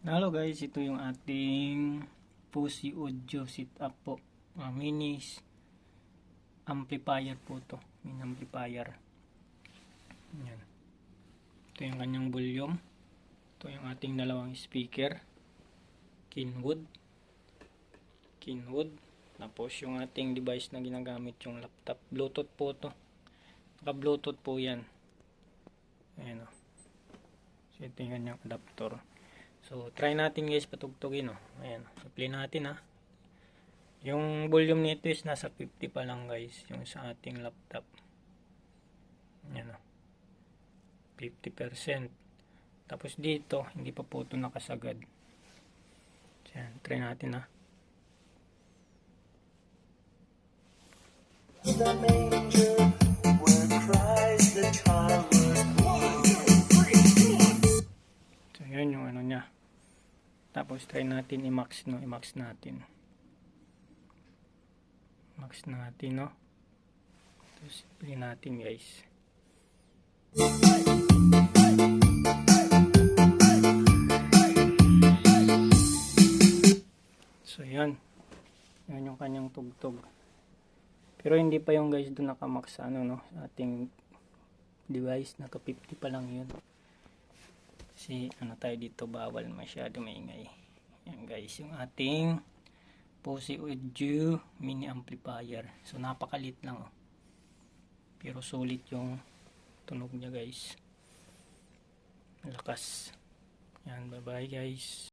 Hello guys, ito yung ating Pusi Audio setup po. Mini amplifier po to. Mini amplifier. Yan. Ito yung kanyang volume. Ito yung ating dalawang speaker. Kenwood. Tapos yung ating device na ginagamit, yung laptop. Bluetooth po to. Naka-Bluetooth po yan. Ayan o. So ito yung kanyang adapter. So try natin guys patugtugin o. Ayan. So play natin ha. Yung volume nito is nasa 50 pa lang guys. Yung sa ating laptop. Ayan o. 50%. Tapos dito, hindi pa po ito nakasagad. Ayan. Try natin ha. The manger where cries the child was born. So yun yung ano niya. Tapos try natin i-max no, i-max natin. Max natin no. Tapos play natin guys. So yun. Yun yung kanyang tugtog. Pero hindi pa yung guys doon nakamax sa ano no, sa ating device, naka 50 pa lang yun. Kasi ano tayo dito, bawal masyado maingay. Yan guys, yung ating Pusi Audio mini amplifier. So napakalit lang oh. Pero sulit yung tunog niya guys. Malakas. Yan, bye bye guys.